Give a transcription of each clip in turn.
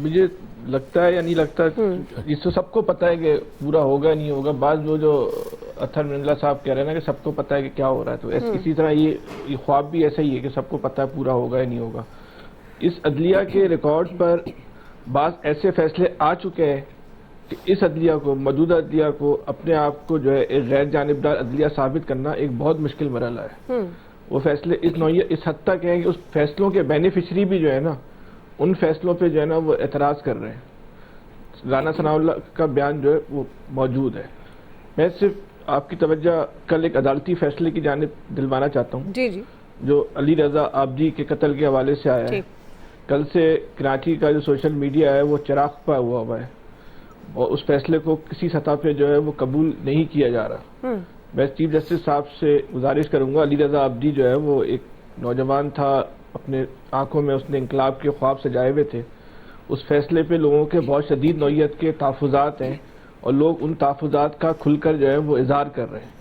مجھے لگتا ہے یا نہیں لگتا، اس تو سب کو پتا ہے کہ پورا ہوگا نہیں ہوگا. بعض وہ جو اطہر من اللہ صاحب کہہ رہے ہیں نا کہ سب کو پتا ہے کہ کیا ہو رہا ہے، تو اسی طرح یہ خواب بھی ایسا ہی ہے کہ سب کو پتا ہے پورا ہوگا یا نہیں ہوگا. اس عدلیہ کے ریکارڈ پر بعض ایسے فیصلے آ چکے ہیں کہ اس عدلیہ کو، موجودہ عدلیہ کو اپنے آپ کو جو ہے ایک غیر جانبدار عدلیہ ثابت کرنا ایک بہت مشکل مرحلہ ہے. وہ فیصلے اس حد تک ہیں کہ اس فیصلوں کے بینیفیشری بھی جو ہے نا ان فیصلوں پہ جو ہے نا وہ اعتراض کر رہے ہیں. رانا ثناء اللہ کا بیان جو ہے وہ موجود ہے. میں صرف آپ کی توجہ کل ایک عدالتی فیصلے کی جانب دلوانا چاہتا ہوں جو علی رضا عابدی کے قتل کے حوالے سے آیا ہے. کل سے کراچی کا جو سوشل میڈیا ہے وہ چراغ پا ہوا ہے اور اس فیصلے کو کسی سطح پہ جو ہے وہ قبول نہیں کیا جا رہا. میں چیف جسٹس صاحب سے گزارش کروں گا، علی رضا عابدی جو ہے وہ ایک نوجوان تھا، اپنے آنکھوں میں اس نے انقلاب کے خواب سجائے ہوئے تھے. اس فیصلے پہ لوگوں کے بہت شدید نوعیت کے تحفظات ہیں اور لوگ ان تحفظات کا کھل کر جو ہے وہ اظہار کر رہے ہیں.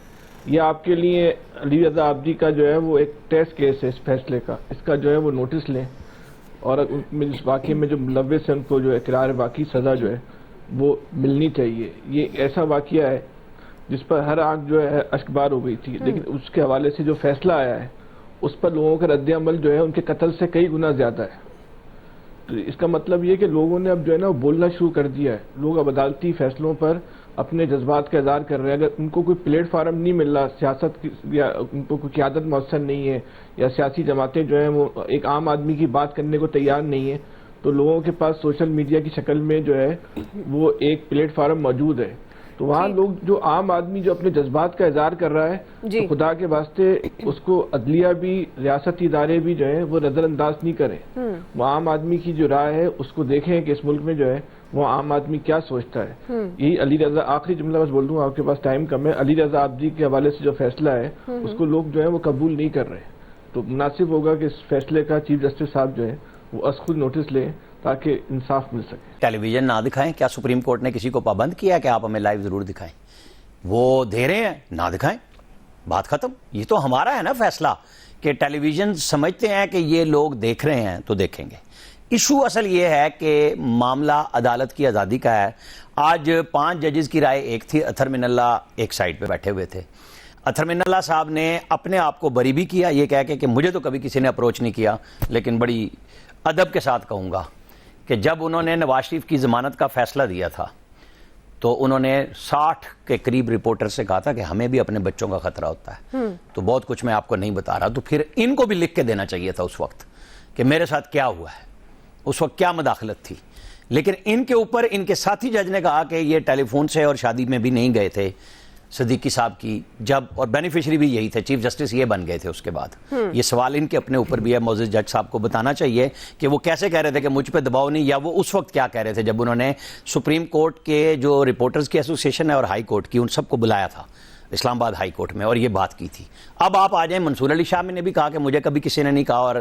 یہ آپ کے لیے علی رضا عابدی کا جو ہے وہ ایک ٹیسٹ کیس ہے اس فیصلے کا. اس کا جو ہے وہ نوٹس لیں اور اس واقعے میں جو ملوث ہیں ان کو جو اقرار واقعی سزا جو ہے وہ ملنی چاہیے. یہ ایسا واقعہ ہے جس پر ہر آنکھ جو ہے اشکبار ہو گئی تھی، لیکن اس کے حوالے سے جو فیصلہ آیا ہے اس پر لوگوں کا رد عمل جو ہے ان کے قتل سے کئی گنا زیادہ ہے. تو اس کا مطلب یہ کہ لوگوں نے اب جو ہے نا بولنا شروع کر دیا ہے. لوگ اب عدالتی فیصلوں پر اپنے جذبات کا اظہار کر رہے ہیں. اگر ان کو کوئی پلیٹ فارم نہیں مل رہا سیاست کی، یا ان کو کوئی قیادت میسر نہیں ہے، یا سیاسی جماعتیں جو ہیں وہ ایک عام آدمی کی بات کرنے کو تیار نہیں ہیں، تو لوگوں کے پاس سوشل میڈیا کی شکل میں جو ہے وہ ایک پلیٹ فارم موجود ہے. تو وہاں لوگ جو عام آدمی جو اپنے جذبات کا اظہار کر رہا ہے تو خدا کے واسطے اس کو عدلیہ بھی، ریاستی ادارے بھی جو ہے وہ نظر انداز نہیں کریں. وہ عام آدمی کی جو رائے ہے اس کو دیکھیں کہ اس ملک میں جو ہے وہ عام آدمی کیا سوچتا ہے. یہی علی رضا، آخری جملہ بس بول دوں، آپ کے پاس ٹائم کم ہے. علی رضا عابدی کے حوالے سے جو فیصلہ ہے اس کو لوگ جو ہے وہ قبول نہیں کر رہے. تو مناسب ہوگا کہ اس فیصلے کا چیف جسٹس صاحب جو ہے وہ از خود نوٹس لیں تاکہ انصاف مل سکے. ٹیلی ویژن نہ دکھائیں؟ کیا سپریم کورٹ نے کسی کو پابند کیا کہ آپ ہمیں لائیو ضرور دکھائیں؟ وہ دے رہے ہیں، نہ دکھائیں، بات ختم. یہ تو ہمارا ہے نا فیصلہ کہ ٹیلی ویژن سمجھتے ہیں کہ یہ لوگ دیکھ رہے ہیں تو دیکھیں گے. ایشو اصل یہ ہے کہ معاملہ عدالت کی آزادی کا ہے. آج 5 ججز کی رائے ایک تھی. اطہر من اللہ ایک سائڈ پہ بیٹھے ہوئے تھے. اطہر من اللہ صاحب نے اپنے آپ کو بری بھی کیا یہ کہہ کے کہ مجھے تو کبھی کسی نے اپروچ نہیں کیا، لیکن بڑی ادب کے ساتھ کہوں گا کہ جب انہوں نے نواز شریف کی ضمانت کا فیصلہ دیا تھا تو انہوں نے 60 کے قریب رپورٹر سے کہا تھا کہ ہمیں بھی اپنے بچوں کا خطرہ ہوتا ہے. تو بہت کچھ میں آپ کو نہیں بتا رہا، تو پھر ان کو بھی لکھ کے دینا چاہیے تھا اس وقت کہ میرے ساتھ کیا ہوا ہے، اس وقت کیا مداخلت تھی. لیکن ان کے اوپر ان کے ساتھی جج نے کہا کہ یہ ٹیلی فون سے اور شادی میں بھی نہیں گئے تھے صدیقی صاحب کی، جب اور بینیفیشری بھی یہی تھے، چیف جسٹس یہ بن گئے تھے اس کے بعد. یہ سوال ان کے اپنے اوپر بھی ہے. معزز جج صاحب کو بتانا چاہیے کہ وہ کیسے کہہ رہے تھے کہ مجھ پہ دباؤ نہیں، یا وہ اس وقت کیا کہہ رہے تھے جب انہوں نے سپریم کورٹ کے جو رپورٹرز کی ایسوسیشن ہے اور ہائی کورٹ کی، ان سب کو بلایا تھا اسلام آباد ہائی کورٹ میں اور یہ بات کی تھی. اب آپ آ جائیں، منصور علی شاہ نے بھی کہا کہ مجھے کبھی کسی نے نہیں کہا، اور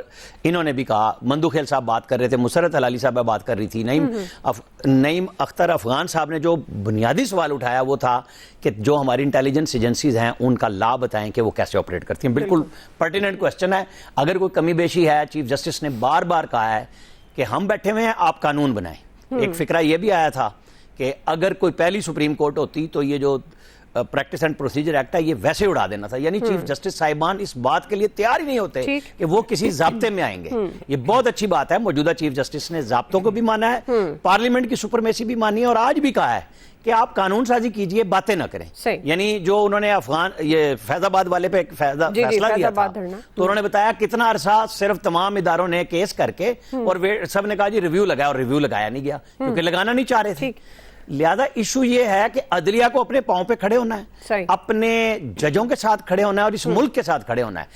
انہوں نے بھی کہا، مندو خیل صاحب بات کر رہے تھے، مسرت ہلالی صاحب بات کر رہی تھی، نعیم اختر افغان صاحب نے جو بنیادی سوال اٹھایا وہ تھا کہ جو ہماری انٹیلیجنس ایجنسیز ہیں ان کا لا بتائیں کہ وہ کیسے آپریٹ کرتی ہیں. بالکل پرٹیننٹ کوسچن ہے. اگر کوئی کمی بیشی ہے، چیف جسٹس نے بار بار کہا ہے کہ ہم بیٹھے ہوئے ہیں، آپ قانون بنائیں. ایک فکرہ یہ بھی آیا تھا کہ اگر کوئی پہلی سپریم کورٹ ہوتی تو یہ جو پریکٹس اینڈ پروسیجر ایکٹ ہے یہ ویسے اڑا دینا تھا. یعنی چیف جسٹس صاحبان اس بات کے لیے تیار ہی نہیں ہوتے کہ وہ کسی ضابطے میں آئیں گے. یہ بہت اچھی بات ہے. موجودہ چیف جسٹس نے ضابطوں کو بھی مانا ہے، پارلیمنٹ کی سپرمیسی بھی مانی ہے، اور آج بھی کہا ہے کہ آپ قانون سازی کیجئے، باتیں نہ کریں. یعنی جو انہوں نے یہ فیض آباد والے پہ فیصلہ دیا تھا تو انہوں نے بتایا کتنا عرصہ صرف تمام اداروں نے کیس کر کے اور سب نے کہا جی ریویو لگایا، اور ریویو لگایا نہیں گیا کیونکہ لگانا نہیں چاہ رہے تھے. لہذا ایشو یہ ہے کہ عدلیہ کو اپنے پاؤں پہ کھڑے ہونا ہے، اپنے ججوں کے ساتھ کھڑے ہونا ہے اور اس ملک کے ساتھ کھڑے ہونا ہے.